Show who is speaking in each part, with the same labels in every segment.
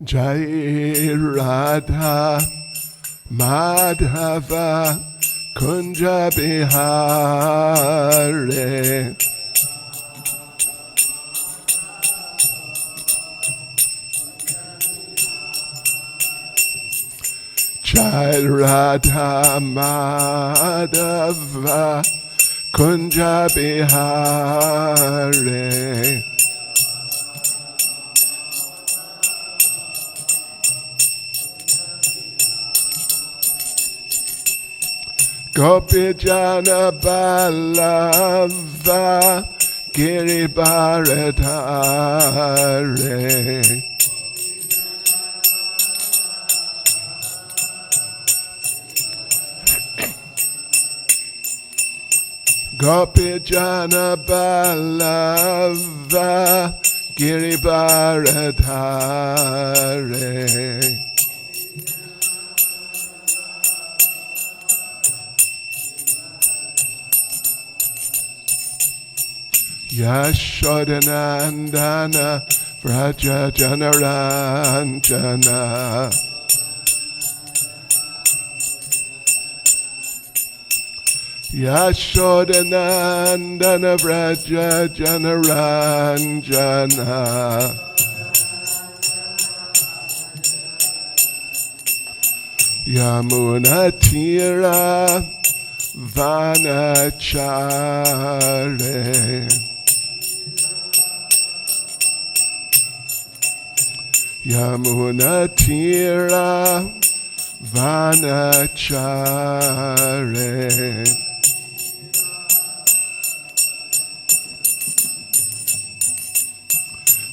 Speaker 1: Jai Radha Madhava Kunja Bihare Jai Radha Madhava Kunja Bihare Gopijana Balava Giribharadhare Gopijana Balava Giribharadhare Yashodanandana Vraja Janaranjana Yashodanandana Vraja Janaranjana Yamunatira Vanachare Yamunatira Vanachare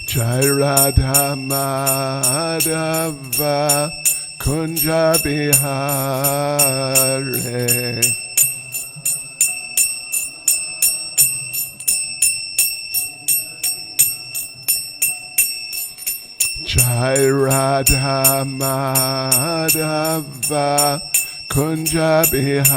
Speaker 1: Jai Radha Madhava Kunja Bihare Jai Radha Madhava Kunja Bihare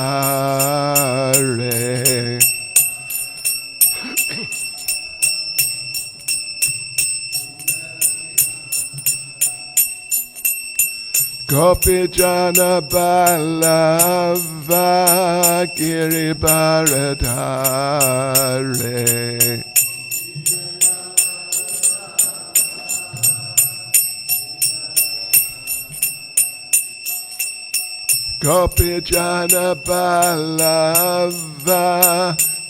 Speaker 1: Gopijana Balava Giribharadhare Gopijana Balava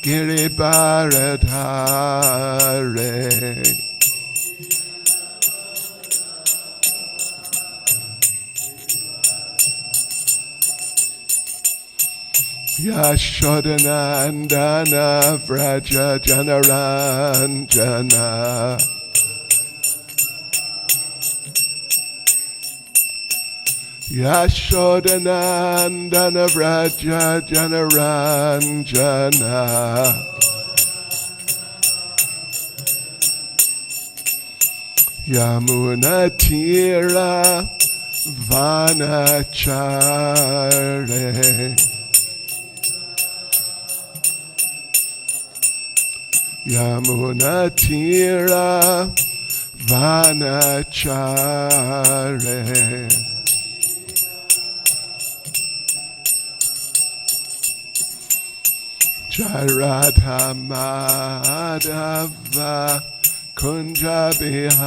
Speaker 1: Giribharadhare Yashodanandana Vraja Janaranjana Yashodanandana Vraja Janaranjana Yamunatira Vanachare Yamunatira Vanachare Jai Radha Madhava Kunja Bihare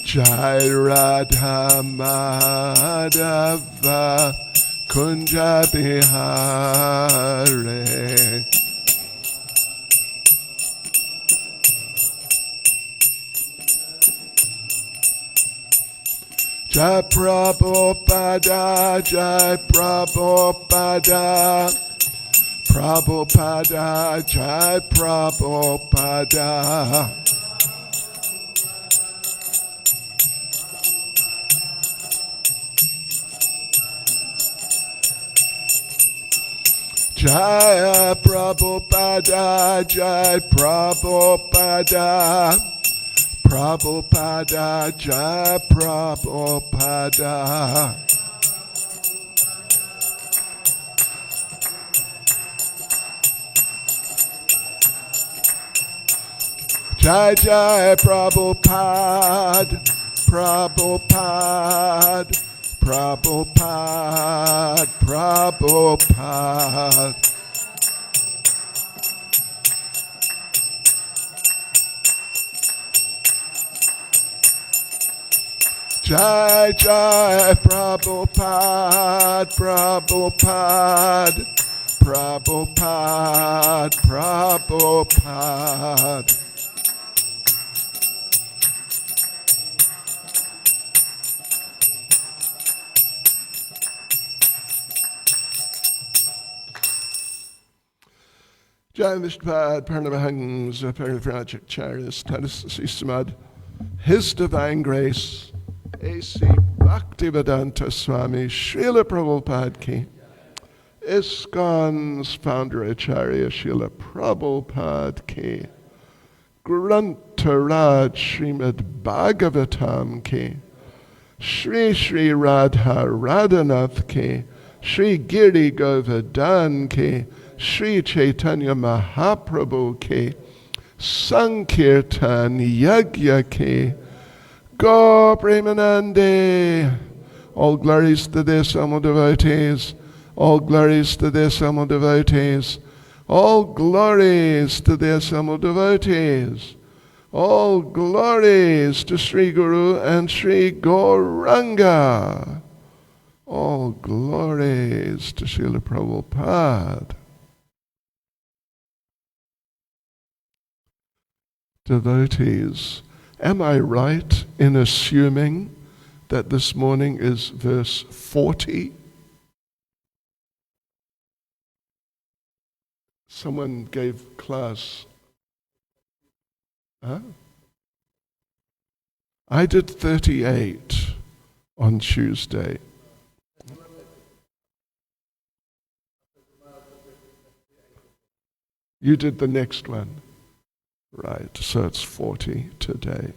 Speaker 1: Jai Radha Madhava Kunja Bihare Jai Prabhupada Jai Prabhupada Prabhupada Jai Prabhupada Jai Prabhupada Jai Prabhupada Prabhupada, Jai Prabhupada. Jai Jai Prabhupada, Prabhupada, Prabhupada, Prabhupada. Jai Jai Prabhupada, Prabhupada, Prabhupada, Prabhupada. Jai Vishnupad, Paramahams, Paramahacharya, Status Srimad, His Divine Grace, A.C. Bhaktivedanta Swami, Srila Prabhupada Ki, ISKCON's founder Acharya Srila Prabhupada Ki, Gruntaraj Srimad Bhagavatam Ki, Shri Shri Radha Radhanath Ki, Shri Giri Govardhan Ki, Shri Caitanya Mahaprabhu Ki, Sankirtan Yagya Ki, Go Premanande. All glories to the Samo devotees. All glories to the Samo devotees. All glories to the Samo devotees. All glories to Sri Guru and Sri Gauranga. All glories to Srila Prabhupada. Devotees, am I right in assuming that this morning is verse 40? Someone gave class. Huh? I did 38 on Tuesday. You did the next one. Right, so it's 40 today.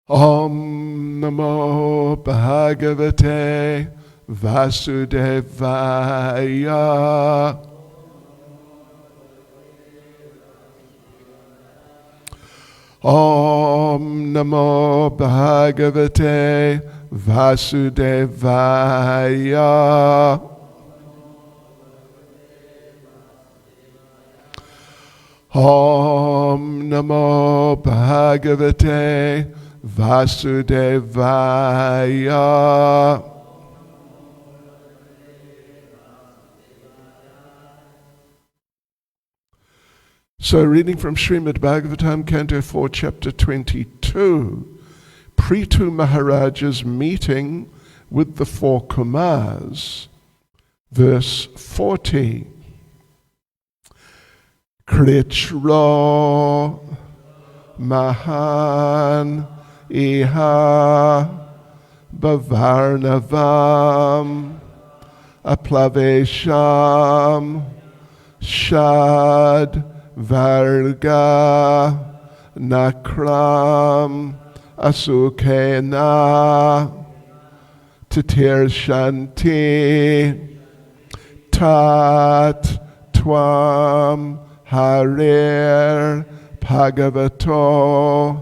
Speaker 1: Om Namo Bhagavate Vasudevaya. Om Namo Bhagavate Vasudevaya. Om Namo Bhagavate Vasudevaya. So reading from Srimad Bhagavatam, Canto 4, Chapter 22, Prithu Maharaja's meeting with the four Kumars, verse 40. Kritra Mahan Iha Bhavarnavam Aplavesham Shad Varga Nakram Asukena Titir Shanti Tat Twam Harir Bhagavato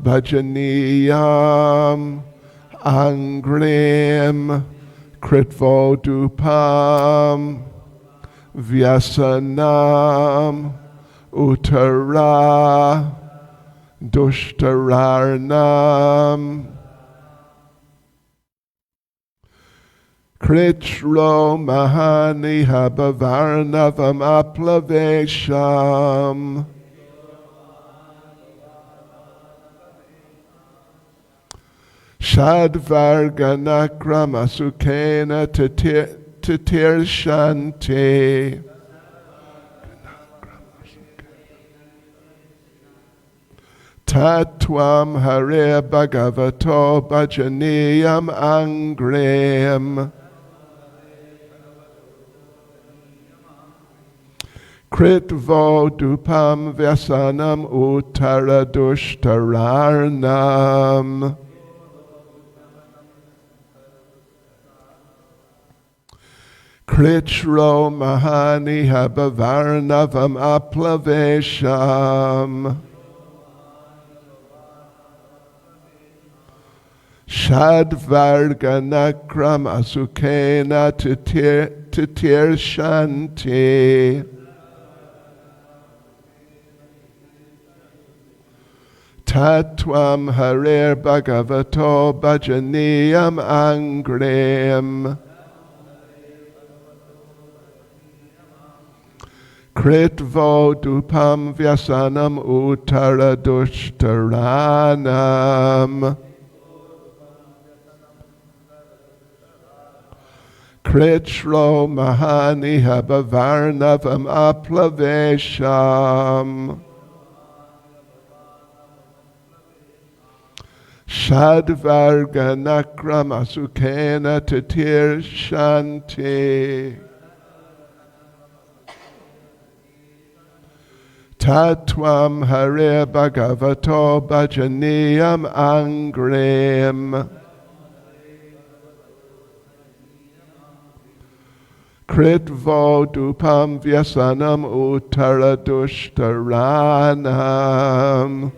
Speaker 1: Bhajaniyam Angrim Kritvodupam Vyasanam Uttara Dushtararnam Kritro Mahaniha Bhavarnavam Aplavesham Shadvarganakram Asukena Titir Shanti Tatwam Hare Bhagavato Bhajaniyam Angrim Kritvo dupam vyasanam uttaradushtararnam. Krichro mahani habavarnavam aplavesham. Shadvarganakram asukena titir shanti. Tatvam harer bhagavato bhajaniyam angrim. Kritvo dupam vyasanam uttaradushtaranam. Krichro mahani habavarnavam aplavesham. Shadvarganakram asukena titir shanti. Tatvam hare bhagavato bhajaniyam angrim. Kritvo dupam vyasanam uttaradushtaranam.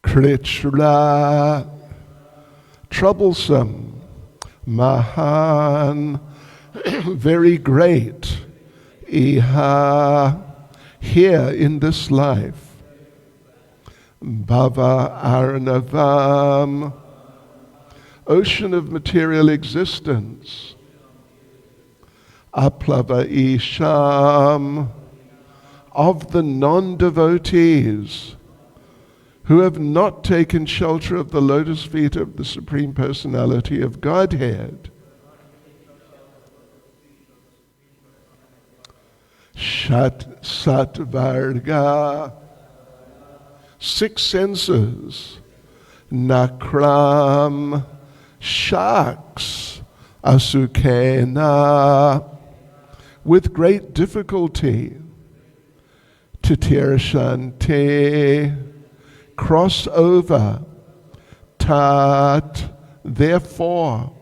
Speaker 1: Krichra, troublesome. Mahan, very great. Iha, here in this life. Bhava Arnavam, ocean of material existence. Aplava Isham, of the non-devotees who have not taken shelter of the lotus feet of the Supreme Personality of Godhead. Shat Satvarga, 6 senses. Nakram, sharks. Asukena, with great difficulty. Titirshante, cross over. Tat, therefore.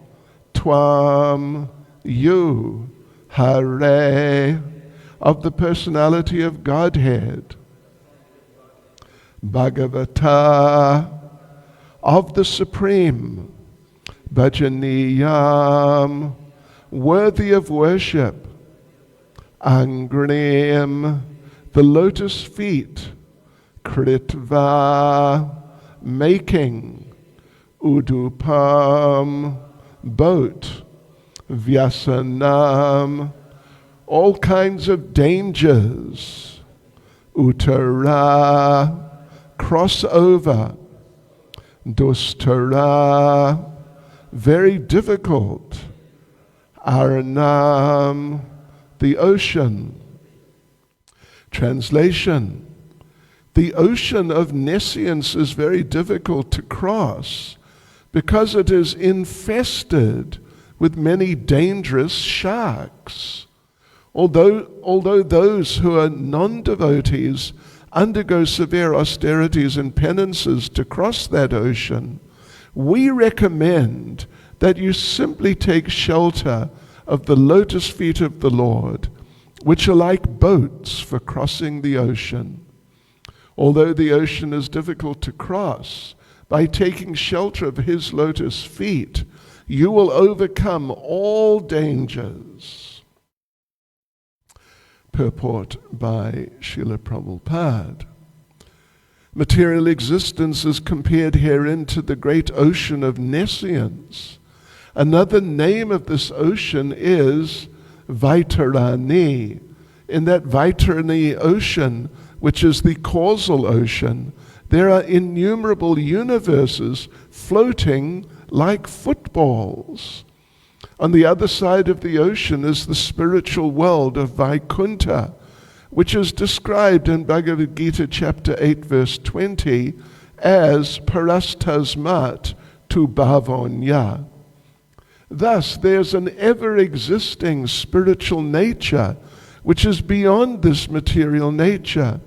Speaker 1: Tvam, you. Hare, of the personality of Godhead. Bhagavata, of the Supreme. Bhajaniyam, worthy of worship. Angrim, the lotus feet. Kritva, making. Udupam, boat. Vyasanam, all kinds of dangers. Uttara, crossover. Dustara, very difficult. Arnam, the ocean. Translation: the ocean of nescience is very difficult to cross because it is infested with many dangerous sharks. Although those who are non-devotees undergo severe austerities and penances to cross that ocean, we recommend that you simply take shelter of the lotus feet of the Lord, which are like boats for crossing the ocean. Although the ocean is difficult to cross, by taking shelter of his lotus feet, you will overcome all dangers. Purport by Srila Prabhupada. Material existence is compared herein to the great ocean of nescience. Another name of this ocean is Vaitarani. In that Vaitarani ocean, which is the causal ocean, there are innumerable universes floating like footballs. On the other side of the ocean is the spiritual world of Vaikuntha, which is described in Bhagavad Gita chapter 8 verse 20 as parastasmat tu bhavonya. Thus there's an ever-existing spiritual nature which is beyond this material nature.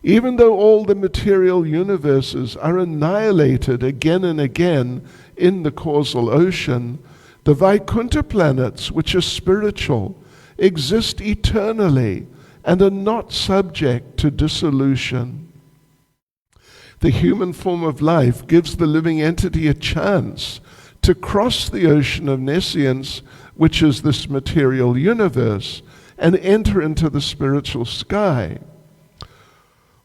Speaker 1: Even though all the material universes are annihilated again and again in the causal ocean, the Vaikuntha planets, which are spiritual, exist eternally and are not subject to dissolution. The human form of life gives the living entity a chance to cross the ocean of nescience, which is this material universe, and enter into the spiritual sky.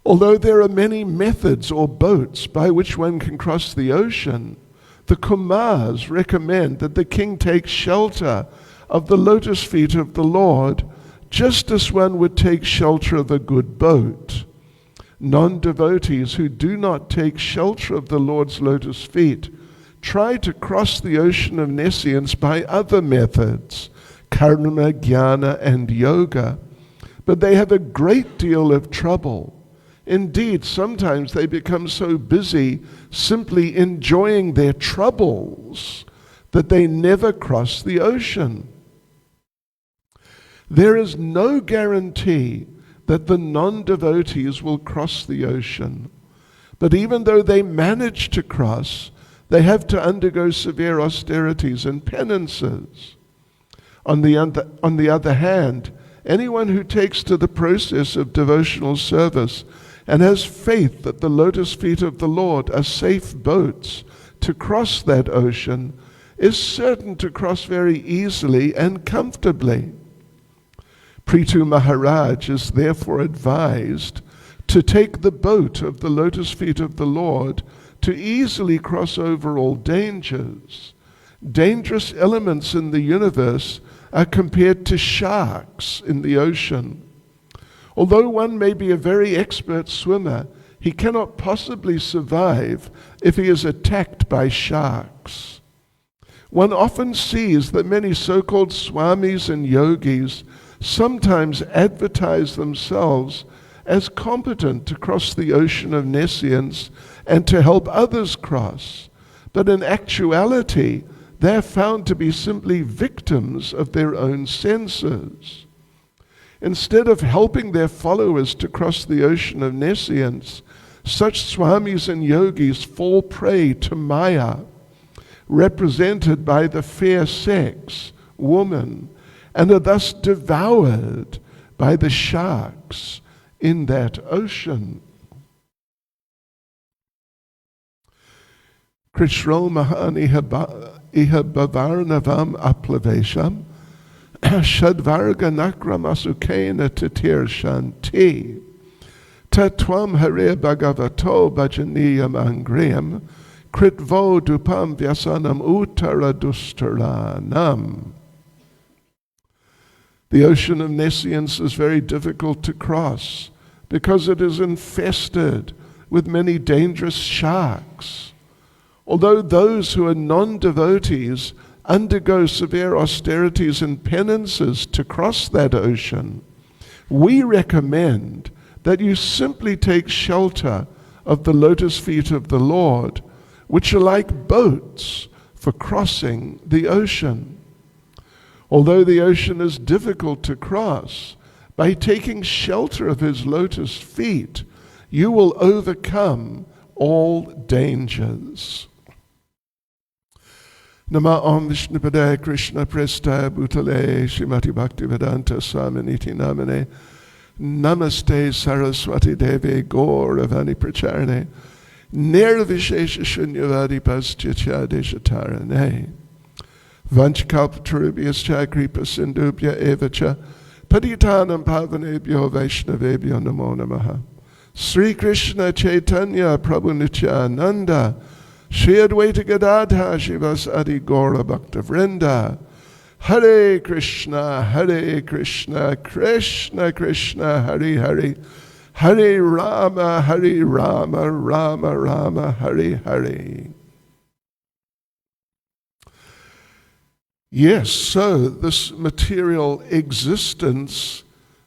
Speaker 1: Although there are many methods or boats by which one can cross the ocean, the Kumars recommend that the king take shelter of the lotus feet of the Lord, just as one would take shelter of a good boat. Non-devotees who do not take shelter of the Lord's lotus feet try to cross the ocean of nescience by other methods, karma, jnana, and yoga, but they have a great deal of trouble. Indeed, sometimes they become so busy simply enjoying their troubles that they never cross the ocean. There is no guarantee that the non-devotees will cross the ocean, but even though they manage to cross, they have to undergo severe austerities and penances. On the other hand, anyone who takes to the process of devotional service and has faith that the lotus feet of the Lord are safe boats to cross that ocean is certain to cross very easily and comfortably. Prithu Maharaj is therefore advised to take the boat of the lotus feet of the Lord to easily cross over all dangers. Dangerous elements in the universe are compared to sharks in the ocean. Although one may be a very expert swimmer, he cannot possibly survive if he is attacked by sharks. One often sees that many so-called swamis and yogis sometimes advertise themselves as competent to cross the ocean of nescience and to help others cross. But in actuality, they're found to be simply victims of their own senses. Instead of helping their followers to cross the ocean of nescience, such swamis and yogis fall prey to Maya, represented by the fair sex, woman, and are thus devoured by the sharks in that ocean. Krishno mahan iha bavarnavam aplavesham Shadvarga nakramasukena titir shanti. Tatvam hare bhagavato bhajaniyam angriyam. Kritvo dupam vyasanam uttara dustaranam. The ocean of nescience is very difficult to cross because it is infested with many dangerous sharks. Although those who are non-devotees undergo severe austerities and penances to cross that ocean, we recommend that you simply take shelter of the lotus feet of the Lord, which are like boats for crossing the ocean. Although the ocean is difficult to cross, by taking shelter of his lotus feet, you will overcome all dangers. Nama Om Vishnupadaya Krishna Prestaya Bhutale Srimati Bhaktivedanta Swami Niti Namane Namaste Saraswati Devi Gauravani Pracharane Nirvishesha Shunyavadi Paschitya Deshatarane Vanchkalpatarubhyascha Kripa Sindhubhya Evacha Patitanam Pavanebhyo Vaishnavebhyo Namo Namaha Sri Krishna Chaitanya Prabhu Nityananda Shri Advaita Gadadha Shivas Adi Gaura Bhakta Vrinda Hare Krishna, Krishna Krishna, Hare Hare, Hare Rama, Rama Rama, Hare Hare. Yes, so this material existence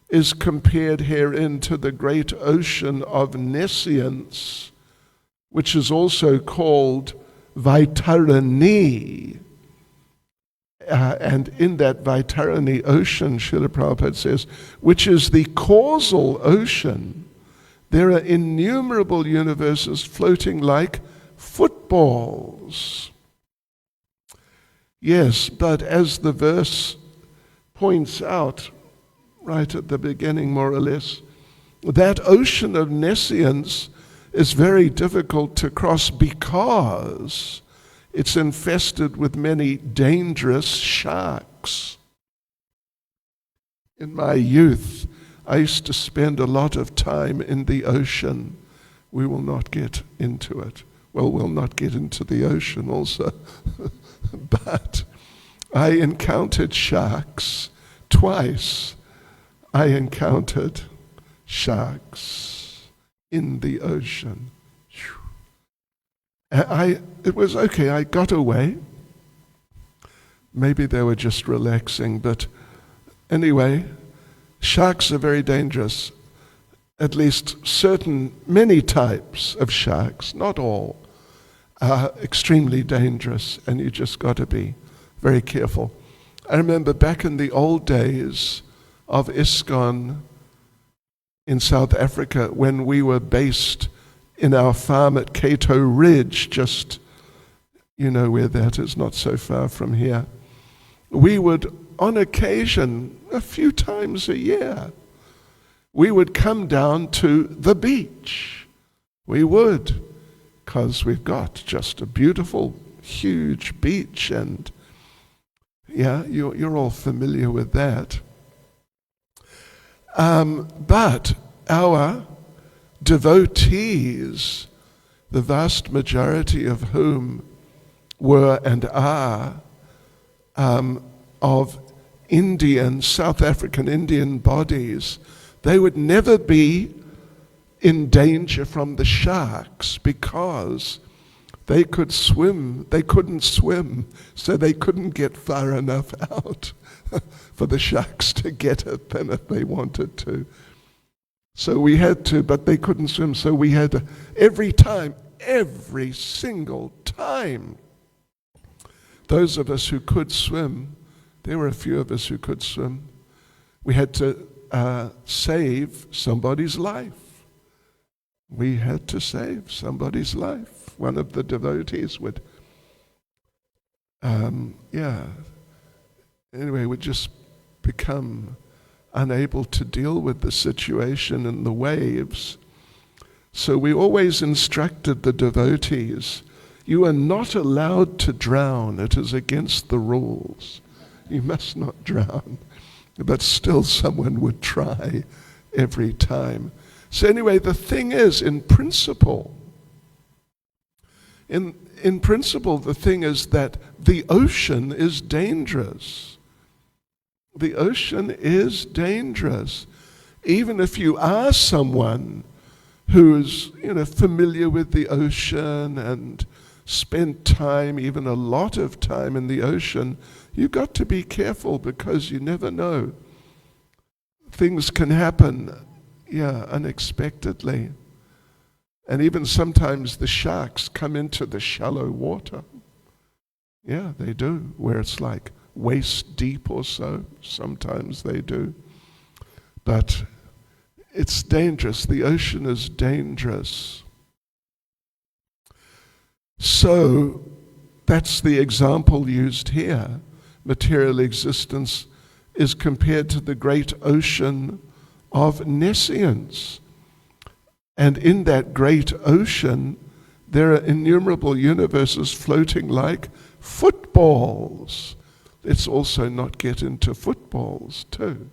Speaker 1: is compared herein to the great ocean of nescience, which is also called Vaitarani. And in that Vaitarani ocean, Srila Prabhupada says, which is the causal ocean, there are innumerable universes floating like footballs. Yes, but as the verse points out, right at the beginning more or less, that ocean of nescience is very difficult to cross because it's infested with many dangerous sharks. In my youth, I used to spend a lot of time in the ocean. We will not get into it. Well, we'll not get into the ocean also. But I encountered sharks twice. I encountered sharks in the ocean. It was okay, I got away. Maybe they were just relaxing, but anyway, sharks are very dangerous. At least many types of sharks, not all, are extremely dangerous, and you just got to be very careful. I remember back in the old days of ISKCON in South Africa, when we were based in our farm at Cato Ridge, just, you know where that is, not so far from here. We would, on occasion, a few times a year, we would come down to the beach. We would, because we've got just a beautiful, huge beach, and yeah, you're all familiar with that. But our devotees, the vast majority of whom were and are of Indian, South African Indian bodies, they would never be in danger from the sharks because they couldn't swim, so they couldn't get far enough out for the sharks to get at them if they wanted to. So we had to, but they couldn't swim, so we had to, every single time, those of us who could swim, there were a few of us who could swim, we had to save somebody's life. We had to save somebody's life. One of the devotees would, would just become unable to deal with the situation and the waves. So we always instructed the devotees, you are not allowed to drown. It is against the rules. You must not drown. But still someone would try every time. So anyway, the thing is, in principle, the thing is that the ocean is dangerous. The ocean is dangerous. Even if you are someone who's, familiar with the ocean and spent time, even a lot of time in the ocean, you've got to be careful because you never know. Things can happen, unexpectedly. And even sometimes the sharks come into the shallow water. Yeah, they do, where it's like waist deep or so. Sometimes they do. But it's dangerous. The ocean is dangerous. So that's the example used here. Material existence is compared to the great ocean of nescience. And in that great ocean, there are innumerable universes floating like footballs. Let's also not get into footballs too.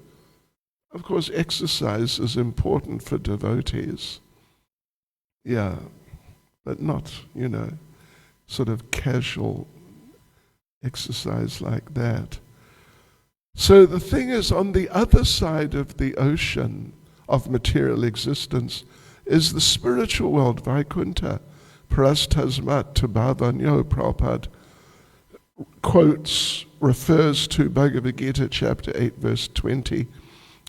Speaker 1: Of course, exercise is important for devotees. Yeah, but not, sort of casual exercise like that. So the thing is, on the other side of the ocean of material existence is the spiritual world, Vaikuntha. Prastasmat Bhavanyo, Prabhupada refers to Bhagavad Gita chapter 8 verse 20.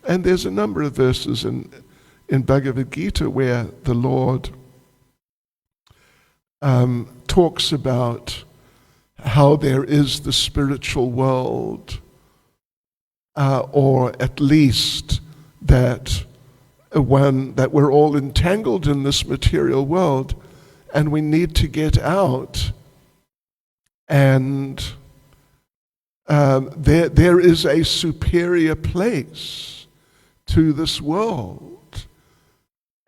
Speaker 1: And there's a number of verses in Bhagavad Gita where the Lord talks about how there is the spiritual world, or at least that we're all entangled in this material world and we need to get out. And there is a superior place to this world.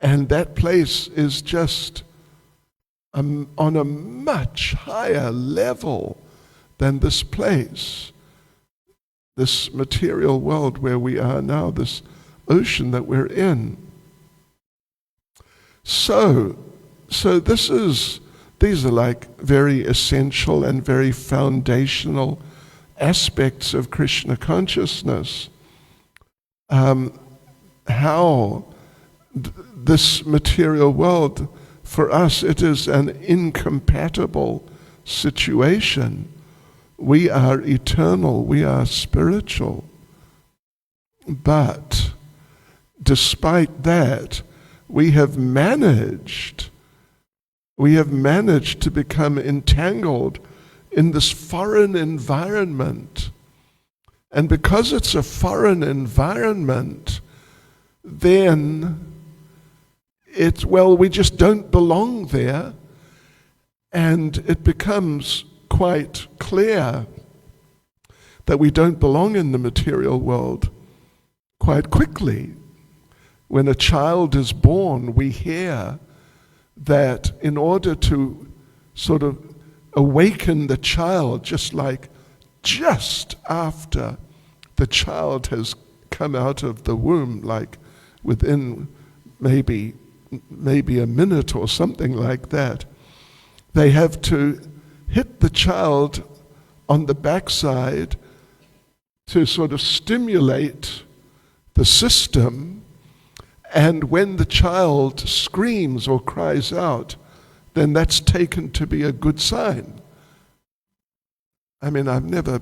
Speaker 1: And that place is just on a much higher level than this place, this material world where we are now, this ocean that we're in. So these are like very essential and very foundational aspects of Krishna consciousness. How this material world, for us, it is an incompatible situation. We are eternal, we are spiritual. But despite that, we have managed to become entangled in this foreign environment. And because it's a foreign environment, then we just don't belong there. And it becomes quite clear that we don't belong in the material world quite quickly. When a child is born, we hear that in order to sort of awaken the child, just after the child has come out of the womb, like within maybe a minute or something like that, they have to hit the child on the backside to sort of stimulate the system. And when the child screams or cries out, then that's taken to be a good sign. I mean, I've never,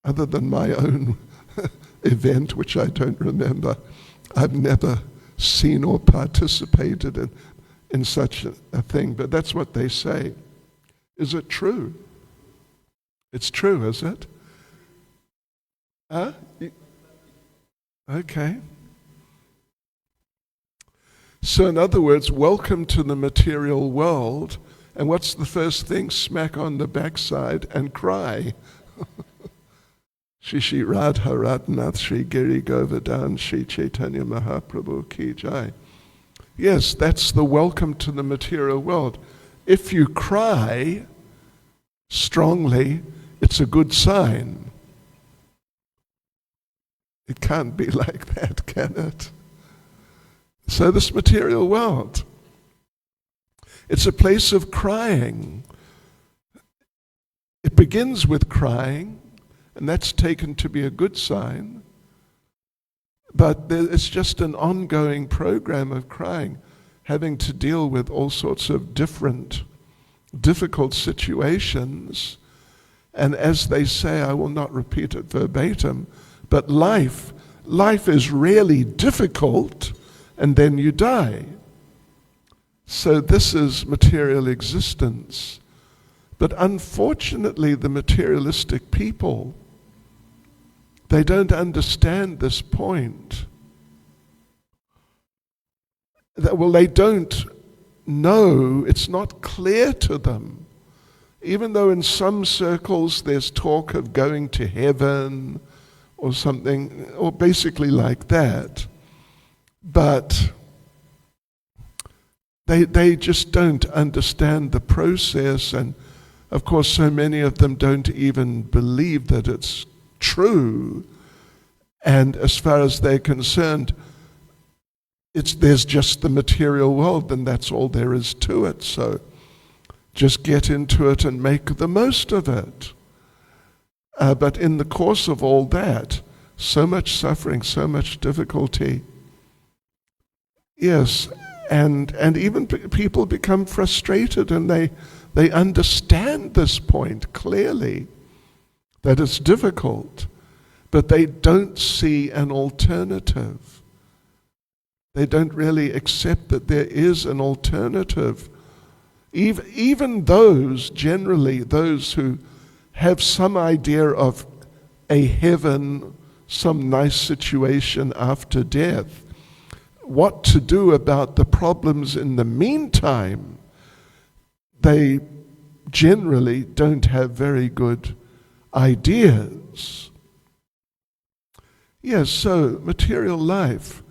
Speaker 1: other than my own event, which I don't remember, I've never seen or participated in such a thing, but that's what they say. Is it true? It's true, is it? Huh? Okay. So in other words, welcome to the material world, and what's the first thing? Smack on the backside and cry. Shri Radha Radhanath Shri Giri Govardhan Shri Caitanya Mahaprabhu Ki Jai. Yes, that's the welcome to the material world. If you cry strongly, it's a good sign. It can't be like that, can it? So this material world, it's a place of crying. It begins with crying, and that's taken to be a good sign. But it's just an ongoing program of crying, having to deal with all sorts of different, difficult situations. And as they say, I will not repeat it verbatim, but life is really difficult, and then you die. So this is material existence. But unfortunately, the materialistic people, they don't understand this point. Well, they don't know, it's not clear to them. Even though in some circles there's talk of going to heaven or something, or basically like that, but they just don't understand the process, and of course so many of them don't even believe that it's true, and as far as they're concerned, there's just the material world, and that's all there is to it, so just get into it and make the most of it. But in the course of all that, so much suffering, so much difficulty. Yes, and even people become frustrated, and they understand this point clearly, that it's difficult, but they don't see an alternative. They don't really accept that there is an alternative. Even those, generally, those who have some idea of a heaven, some nice situation after death, what to do about the problems in the meantime, they generally don't have very good ideas. Yes, so material life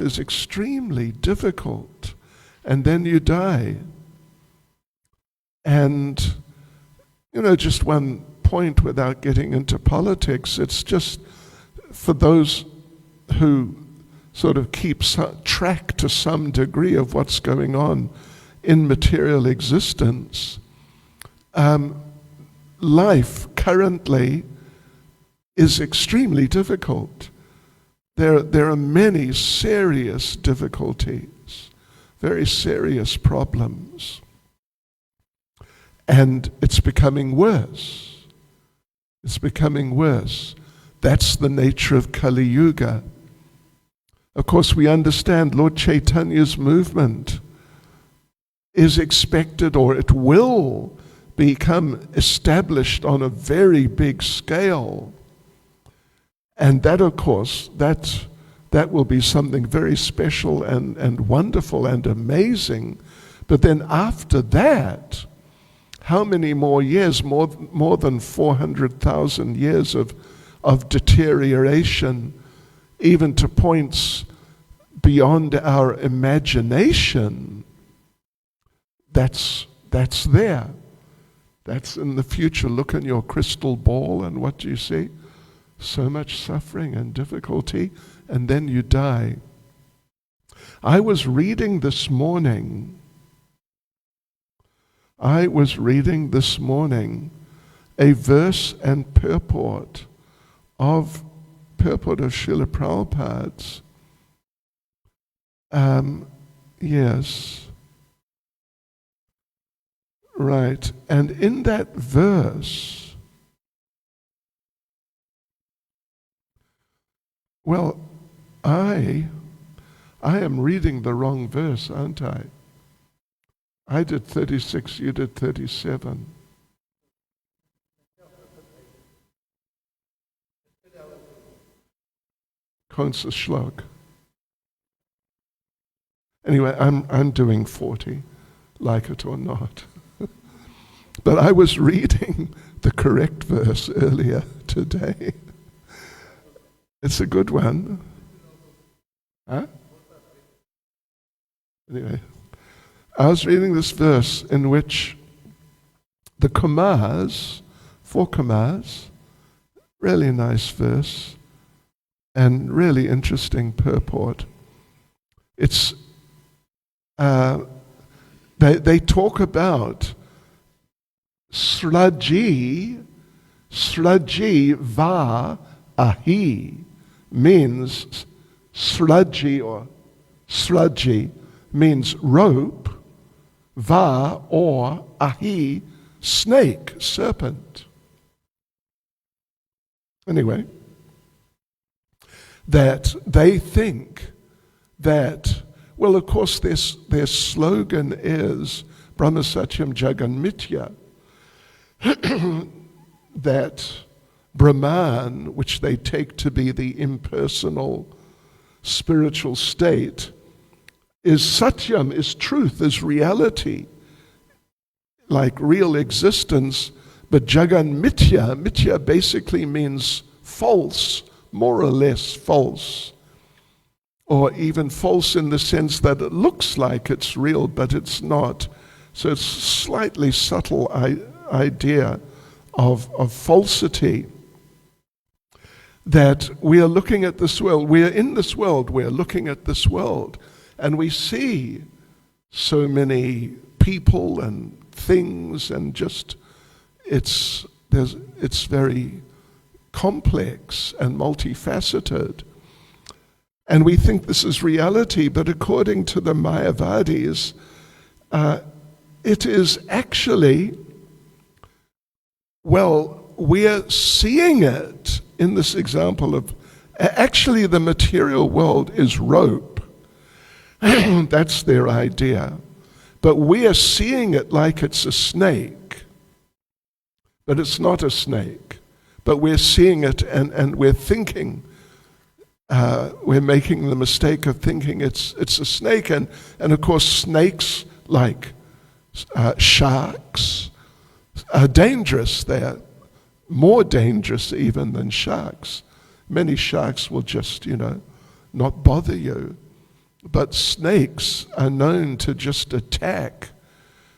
Speaker 1: is extremely difficult, and then you die. And just one point without getting into politics, it's just for those who sort of keep track to some degree of what's going on in material existence. Life currently is extremely difficult. There are many serious difficulties, very serious problems. And it's becoming worse. It's becoming worse. That's the nature of Kali Yuga. Of course, we understand Lord Chaitanya's movement is expected, or it will become established on a very big scale. And that, of course, that will be something very special and wonderful and amazing. But then after that, how many more years, more than 400,000 years of deterioration, even to points beyond our imagination? That's there. That's in the future. Look in your crystal ball, and what do you see? So much suffering and difficulty, and then you die. I was reading this morning a verse and purport of Srila Prabhupada's. Yes. Right. And in that verse, well, I am reading the wrong verse, aren't I? I did 36, you did 37. Konsa Shlok. Anyway, I'm doing 40, like it or not. But I was reading the correct verse earlier today. It's a good one. Huh? Anyway, I was reading this verse in which the Kumars, 4 kamas. Really nice verse and really interesting purport. It's they talk about sraji va ahi means sraji means rope, va or ahi, snake, serpent. Anyway, that they think that, well, of course, their slogan is Brahma Satyam Jagan Mithya, that Brahman, which they take to be the impersonal spiritual state, is Satyam, is truth, is reality, like real existence. But Jagan Mithya, Mithya basically means false, more or less false, or even false in the sense that it looks like it's real, but it's not. So it's a slightly subtle idea of falsity. That we are looking at this world, we are in this world, we are looking at this world, and we see so many people and things, and just it's very complex and multifaceted. And we think this is reality, but according to the Mayavadis, it is actually, well, we're seeing it in this example of, actually the material world is rope. That's their idea. But we are seeing it like it's a snake. But it's not a snake. But we're seeing it and we're thinking, we're making the mistake of thinking it's a snake. And of course snakes, like sharks, are dangerous. They're more dangerous even than sharks. Many sharks will just, not bother you. But snakes are known to just attack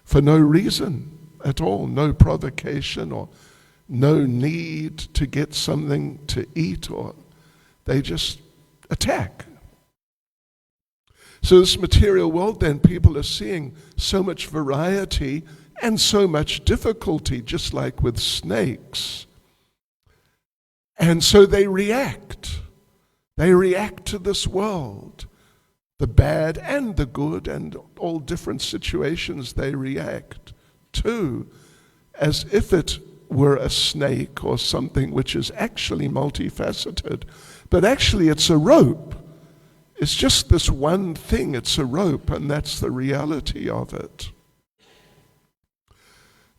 Speaker 1: for no reason at all, no provocation or no need to get something to eat, or they just attack. So this material world, then, people are seeing so much variety and so much difficulty, just like with snakes. And so they react. They react to this world, the bad and the good, and all different situations they react to, as if it were a snake or something which is actually multifaceted. But actually it's a rope. It's just this one thing, it's a rope, and that's the reality of it.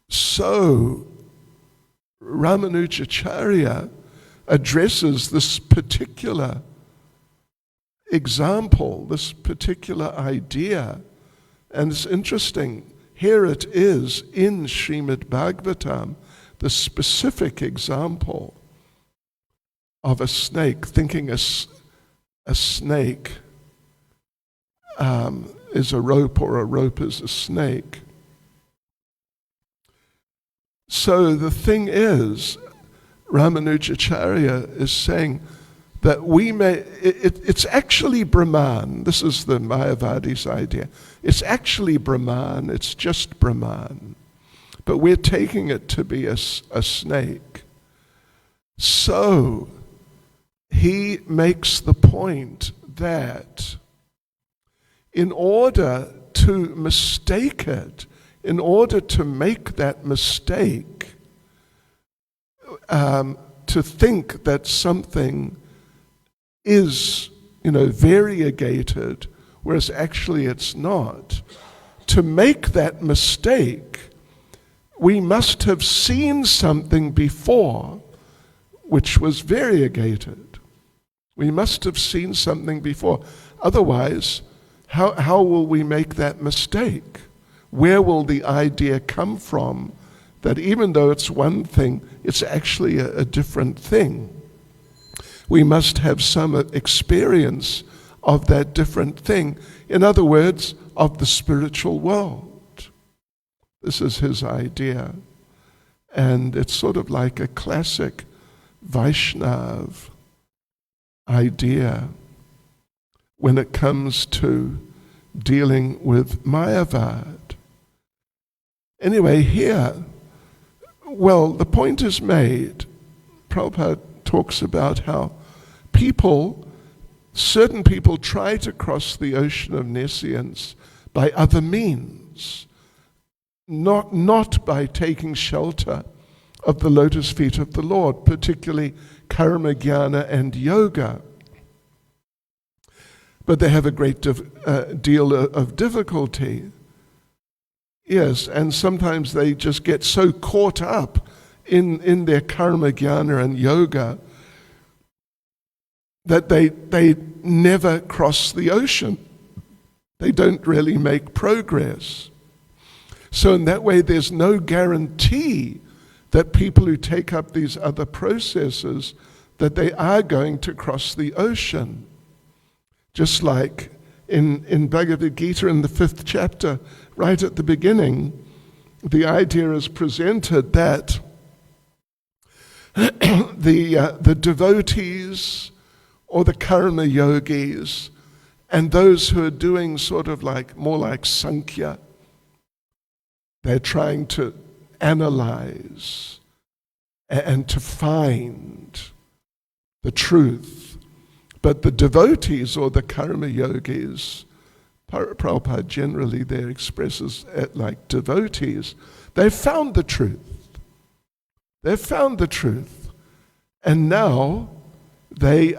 Speaker 1: So Ramanujacharya addresses this particular example, this particular idea, and it's interesting. Here it is in Srimad Bhagavatam, the specific example of a snake, thinking a snake is a rope, or a rope is a snake. So the thing is, Ramanujacharya is saying that it's actually Brahman. This is the Mayavadi's idea. It's actually Brahman, it's just Brahman. But we're taking it to be a snake. So he makes the point that in order to mistake it, in order to make that mistake, to think that something is, variegated, whereas actually it's not, to make that mistake, we must have seen something before which was variegated. We must have seen something before. Otherwise, how will we make that mistake? Where will the idea come from that even though it's one thing, it's actually a different thing? We must have some experience of that different thing. In other words, of the spiritual world. This is his idea. And it's sort of like a classic Vaishnav idea when it comes to dealing with Mayavad. Anyway, here, well, the point is made. Prabhupada talks about how certain people try to cross the ocean of nescience by other means, not by taking shelter of the lotus feet of the Lord, particularly karma, jnana, and yoga. But they have a great deal of difficulty. Yes, and sometimes they just get so caught up in their karma, jnana, and yoga that they never cross the ocean. They don't really make progress. So in that way, there's no guarantee that people who take up these other processes, that they are going to cross the ocean. Just like in Bhagavad Gita in the 5th chapter, right at the beginning, the idea is presented that the devotees or the karma yogis and those who are doing sort of like more like Sankhya, they're trying to analyze and to find the truth. But the devotees or the karma yogis, Prabhupada generally there expresses it like devotees, they've found the truth. They've found the truth. And now they've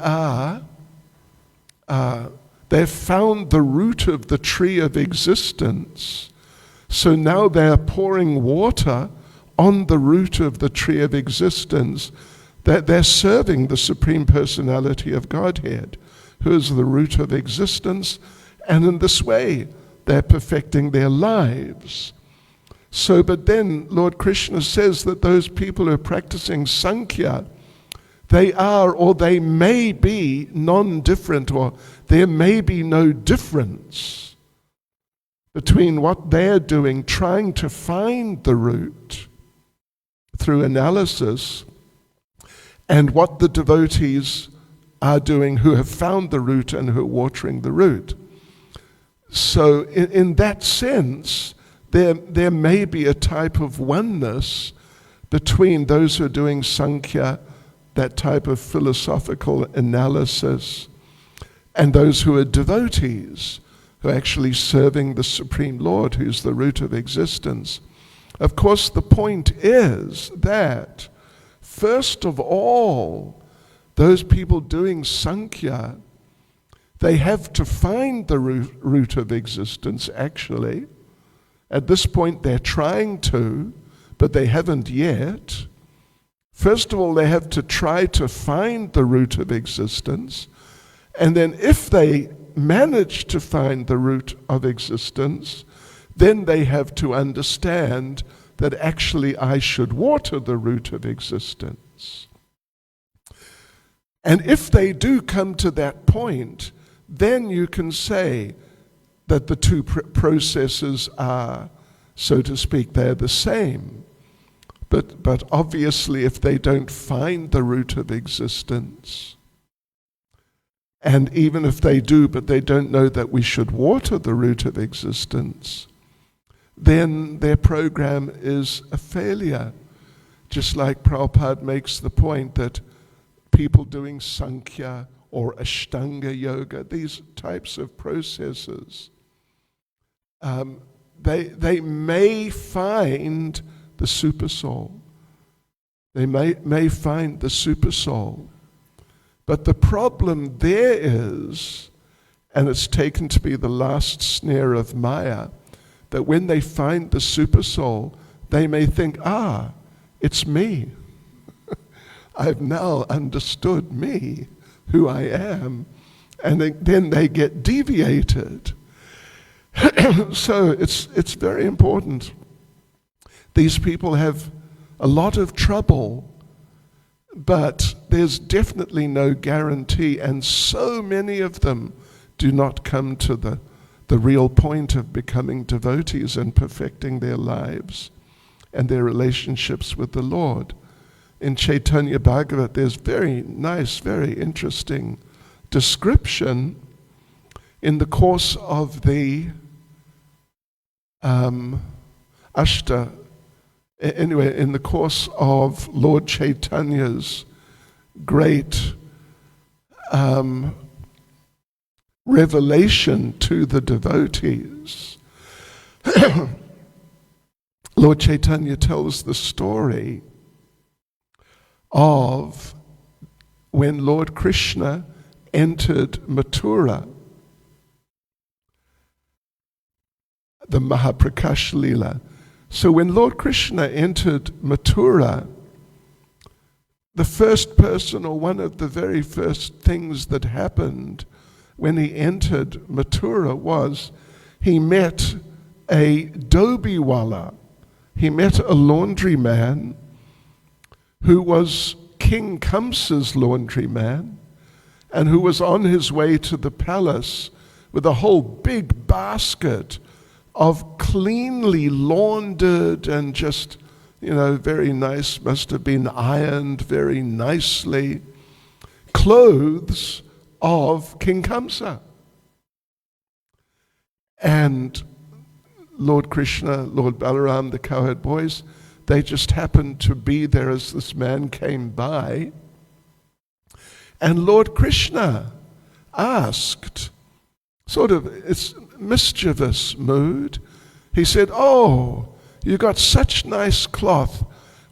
Speaker 1: found the root of the tree of existence. So now they're pouring water on the root of the tree of existence, that they're serving the Supreme Personality of Godhead, who is the root of existence, and in this way they're perfecting their lives. So, but then Lord Krishna says that those people who are practicing Sankhya, they are or they may be non-different, or there may be no difference between what they're doing, trying to find the root through analysis, and what the devotees are doing who have found the root and who are watering the root. So in that sense, there may be a type of oneness between those who are doing Sankhya, that type of philosophical analysis, and those who are devotees, who are actually serving the Supreme Lord, who's the root of existence. Of course, the point is that, first of all, those people doing Sankhya, they have to find the root of existence, actually. At this point, they're trying to, but they haven't yet. First of all, they have to try to find the root of existence. And then if they manage to find the root of existence, then they have to understand that actually I should water the root of existence. And if they do come to that point, then you can say that the two processes are, so to speak, they're the same. But obviously, if they don't find the root of existence, and even if they do, but they don't know that we should water the root of existence, then their program is a failure. Just like Prabhupada makes the point that people doing Sankhya or Ashtanga yoga, these types of processes, they may find the supersoul. They may find the supersoul. But the problem there is, and it's taken to be the last snare of Maya, that when they find the supersoul, they may think, it's me. I've now understood me, who I am, and then they get deviated. So it's very important. These people have a lot of trouble, but there's definitely no guarantee, and so many of them do not come to the real point of becoming devotees and perfecting their lives. and their relationships with the Lord. In Caitanya Bhagavat, there's very nice, very interesting description in the course of the in the course of Lord Chaitanya's great revelation to the devotees. Lord Chaitanya tells the story of when Lord Krishna entered Mathura, the Mahaprakash Leela. So when Lord Krishna entered Mathura, the first person, or one of the very first things that happened when he entered Mathura was he met a dhobiwala. He met a laundryman who was King Kamsa's laundryman and who was on his way to the palace with a whole big basket of cleanly laundered and just, very nice, must have been ironed very nicely, clothes of King Kamsa. And Lord Krishna, Lord Balaram, the cowherd boys, they just happened to be there as this man came by. And Lord Krishna asked, sort of, it's mischievous mood. He said, "Oh, you got such nice cloth.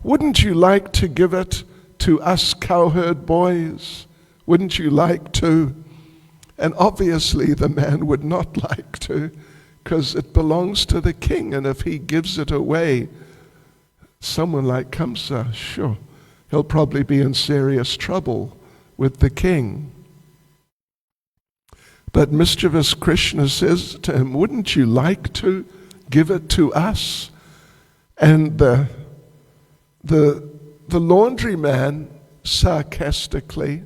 Speaker 1: Wouldn't you like to give it to us cowherd boys? Wouldn't you like to?" And obviously the man would not like to, because it belongs to the king, and if he gives it away, someone like Kamsa, sure, he'll probably be in serious trouble with the king. But mischievous Krishna says to him, "Wouldn't you like to give it to us?" And the laundryman sarcastically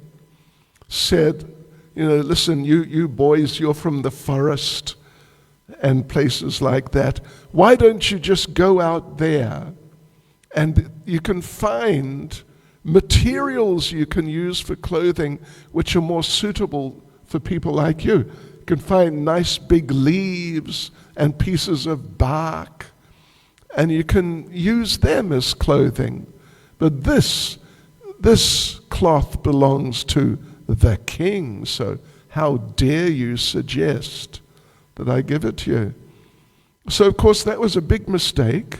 Speaker 1: said, "Listen, you boys, you're from the forest and places like that. Why don't you just go out there and you can find materials you can use for clothing which are more suitable for people like you. You can find nice big leaves and pieces of bark, and you can use them as clothing. But this cloth belongs to the king, so how dare you suggest that I give it to you?" So of course that was a big mistake.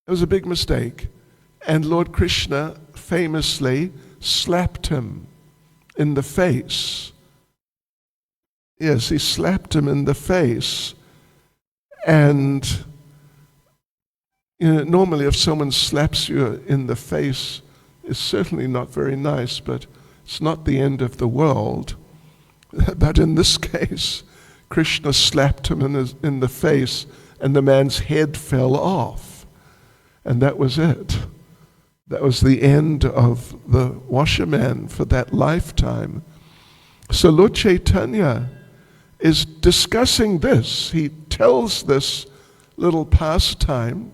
Speaker 1: It was a big mistake. And Lord Krishna famously slapped him in the face. Yes, he slapped him in the face. And normally if someone slaps you in the face, it's certainly not very nice, but it's not the end of the world. But in this case, Krishna slapped him in the face, and the man's head fell off. And that was it. That was the end of the washerman for that lifetime. So Lord Chaitanya is discussing this. He tells this little pastime,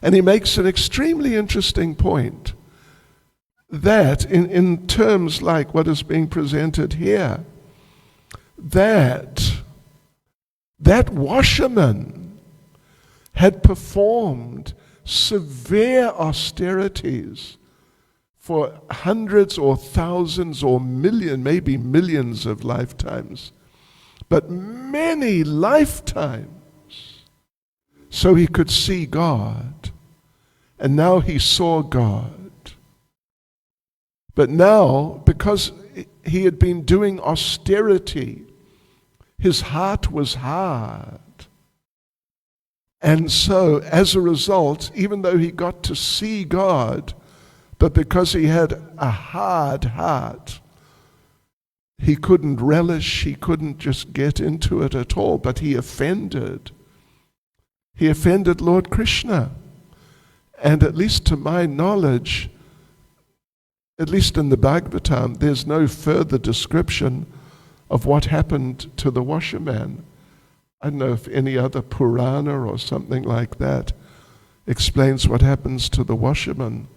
Speaker 1: and he makes an extremely interesting point, that in terms like what is being presented here, that washerman had performed severe austerities for hundreds or thousands or maybe millions of lifetimes, but many lifetimes, so he could see God. And now he saw God. But now, because he had been doing austerity, his heart was hard. And so, as a result, even though he got to see God, but because he had a hard heart, he couldn't relish, he couldn't just get into it at all, but he offended. He offended Lord Krishna. And at least to my knowledge, at least in the Bhagavatam, there's no further description of what happened to the washerman. I don't know if any other Purana or something like that explains what happens to the washerman,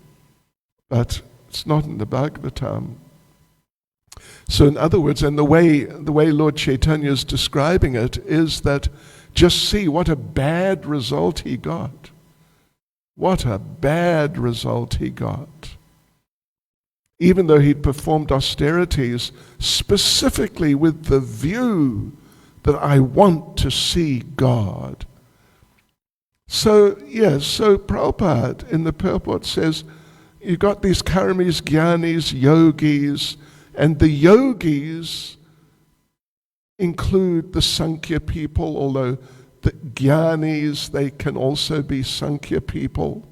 Speaker 1: but it's not in the Bhagavatam. So in other words, and the way Lord Caitanya is describing it is that just see what a bad result he got. What a bad result he got. Even though he'd performed austerities specifically with the view that I want to see God. So, yes, so Prabhupada in the purport says, you got these karamis, jnanis, yogis, and the yogis include the Sankhya people, although the jnanis, they can also be Sankhya people.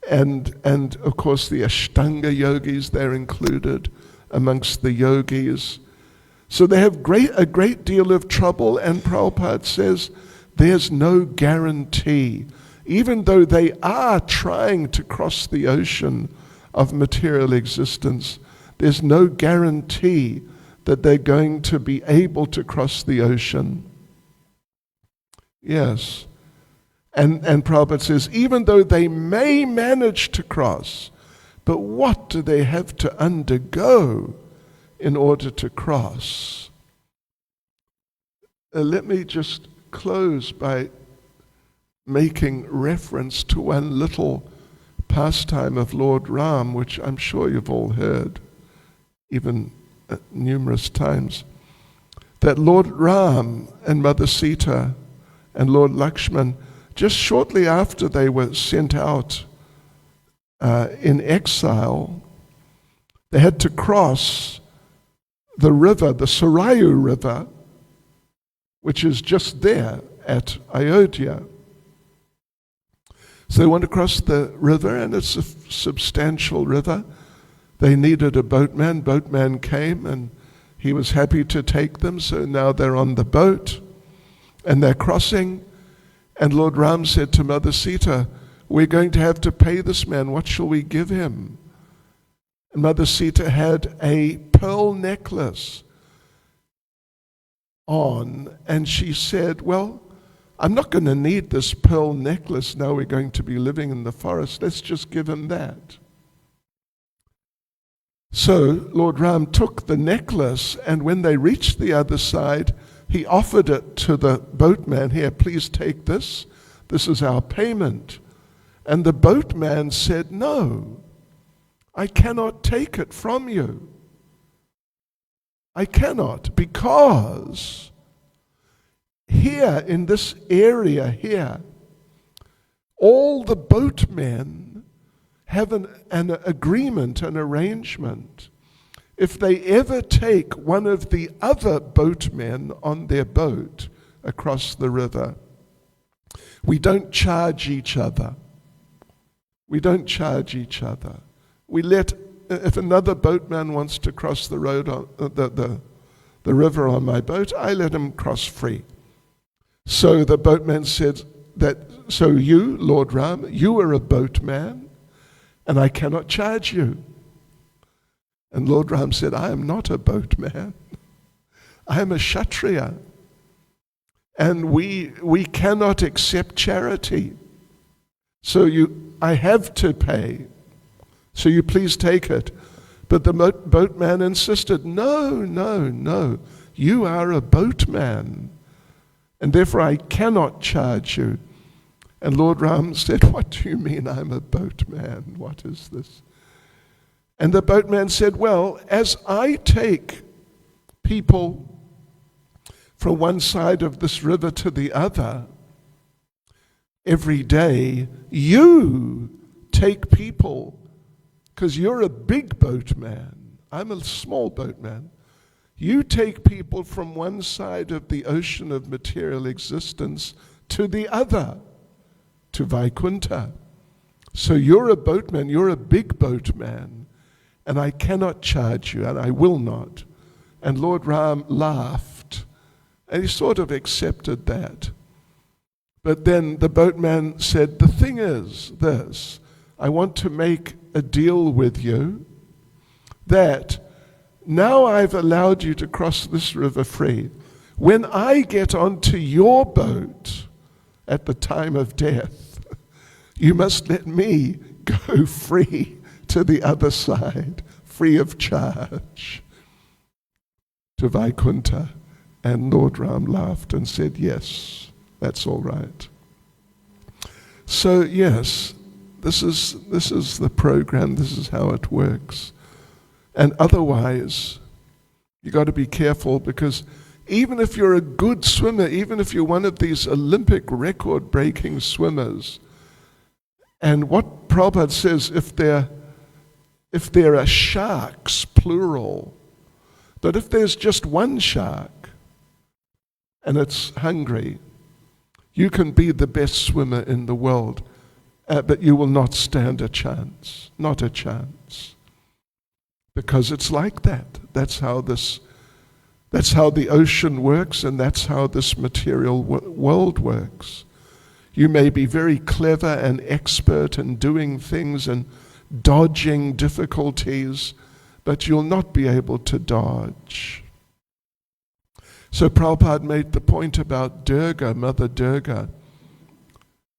Speaker 1: And of course the Ashtanga yogis, they're included amongst the yogis. So they have a great deal of trouble, and Prabhupada says there's no guarantee. Even though they are trying to cross the ocean of material existence, there's no guarantee that they're going to be able to cross the ocean. Yes. And Prabhupada says, even though they may manage to cross, but what do they have to undergo in order to cross? Let me just close by making reference to one little pastime of Lord Ram, which I'm sure you've all heard, even numerous times, that Lord Ram and Mother Sita and Lord Lakshman, just shortly after they were sent out in exile, they had to cross the river, the Sarayu River, which is just there at Ayodhya. So they want to cross the river, and it's a substantial river. They needed a boatman. Boatman came, and he was happy to take them, so now they're on the boat, and they're crossing. And Lord Ram said to Mother Sita, we're going to have to pay this man. What shall we give him? And Mother Sita had a pearl necklace on, and she said, well, I'm not going to need this pearl necklace now we're going to be living in the forest. Let's just give him that. So Lord Ram took the necklace, and when they reached the other side, he offered it to the boatman. Here, please take this. This is our payment. And the boatman said, no, I cannot take it from you. I cannot, because here in this area here, all the boatmen have an agreement, an arrangement. If they ever take one of the other boatmen on their boat across the river, we don't charge each other. We don't charge each other. We let, if another boatman wants to cross the road, the river on my boat, I let him cross free. So the boatman said that, so you, Lord Ram, you are a boatman, and I cannot charge you. And Lord Ram said, I am not a boatman. I am a Kshatriya. And we cannot accept charity. So I have to pay. So you please take it. But the boatman insisted, no, you are a boatman. And therefore I cannot charge you. And Lord Ram said, what do you mean I'm a boatman? What is this? And the boatman said, well, as I take people from one side of this river to the other every day, you take people, because you're a big boatman, I'm a small boatman, you take people from one side of the ocean of material existence to the other, to Vaikuntha. So you're a boatman, you're a big boatman, and I cannot charge you, and I will not. And Lord Ram laughed, and he sort of accepted that. But then the boatman said, the thing is this, I want to make a deal with you that now I've allowed you to cross this river free, when I get onto your boat at the time of death, you must let me go free to the other side, free of charge, to Vaikuntha. And Lord Ram laughed and said, yes, that's all right. So yes, this is the program, this is how it works. And otherwise, you got to be careful, because even if you're a good swimmer, even if you're one of these Olympic record-breaking swimmers, and what Prabhupada says, if there are sharks, plural, but if there's just one shark and it's hungry, you can be the best swimmer in the world, but you will not stand a chance, not a chance. Because it's like that. That's how the ocean works, and that's how this material world works. You may be very clever and expert in doing things and dodging difficulties, but you'll not be able to dodge. So Prabhupada made the point about Durga, Mother Durga.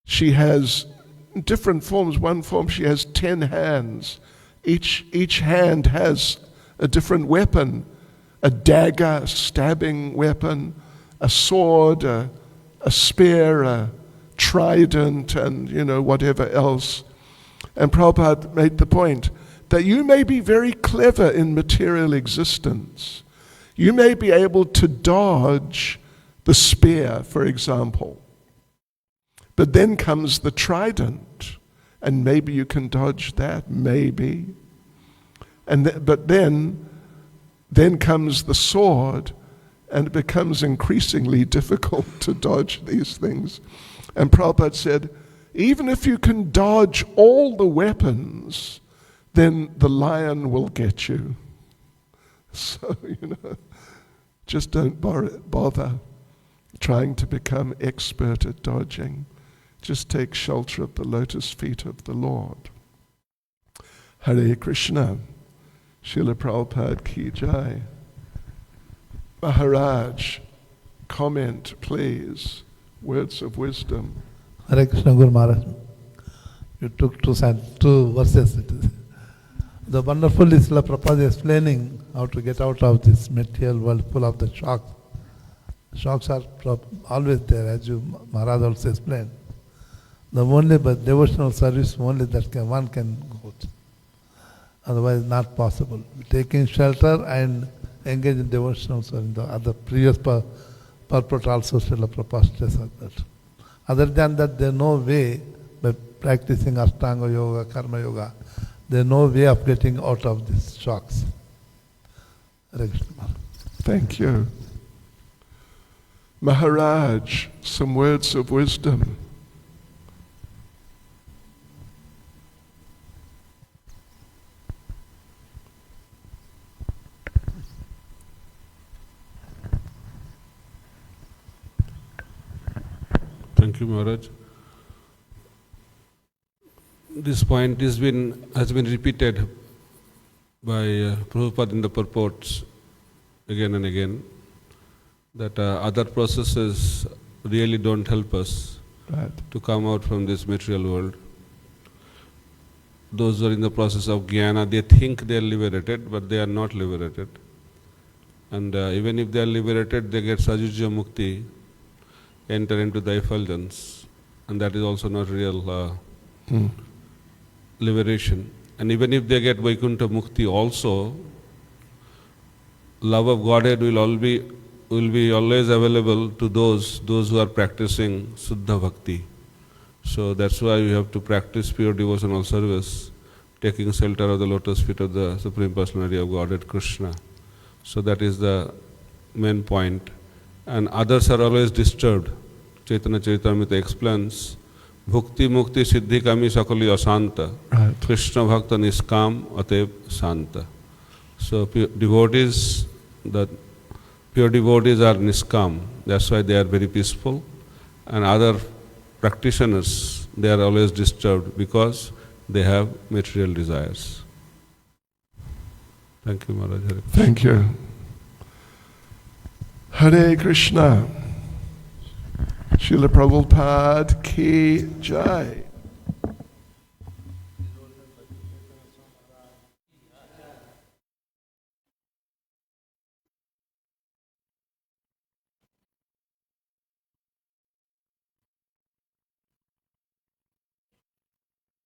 Speaker 1: She has different forms. One form, she has 10 hands. Each hand has a different weapon, a dagger, a stabbing weapon, a sword, a spear, a trident, and whatever else. And Prabhupada made the point that you may be very clever in material existence. You may be able to dodge the spear, for example. But then comes the trident, and maybe you can dodge that, maybe. But then comes the sword, and it becomes increasingly difficult to dodge these things. And Prabhupada said, even if you can dodge all the weapons, then the lion will get you. So, just don't bother trying to become expert at dodging. Just take shelter of the lotus feet of the Lord. Hare Krishna. Srila Prabhupada ki jai. Maharaj, comment please. Words of wisdom.
Speaker 2: Hare Krishna Guru Maharaj. You took two verses. The wonderful Srila Prabhupada is explaining how to get out of this material world full of the shocks. Shocks are always there, as you Maharaj also explained. The only but devotional service only that one can go to. Otherwise not possible. Taking shelter and engage in devotional service. The other previous purport also Srila Prabhupada says that. Other than that, there is no way, by practicing Ashtanga Yoga, Karma Yoga, there is no way of getting out of these shocks.
Speaker 1: Thank you. Maharaj, some words of wisdom.
Speaker 3: Thank you, Maharaj. This point has been repeated by Prabhupada in the purports again and again, that other processes really don't help us to come out from this material world. Those who are in the process of jnana, they think they are liberated, but they are not liberated. And even if they are liberated, they get sajujya mukti, enter into the effulgence, and that is also not real liberation. And even if they get Vaikuntha Mukti also, love of Godhead will be always available to those who are practicing Suddha Bhakti. So that's why you have to practice pure devotional service, taking shelter of the lotus feet of the Supreme Personality of Godhead, Krishna. So that is the main point. And others are always disturbed. Chaitanya Charitamrita explains, Bhukti Mukti Siddhi Kami Sakali Asanta, Krishna Bhakta Niskam Atev Santa. So pure devotees are Niskam, that's why they are very peaceful. And other practitioners, they are always disturbed because they have material desires. Thank you, Maharaj.
Speaker 1: Thank you. Hare Krishna. Srila Prabhupada ki jai.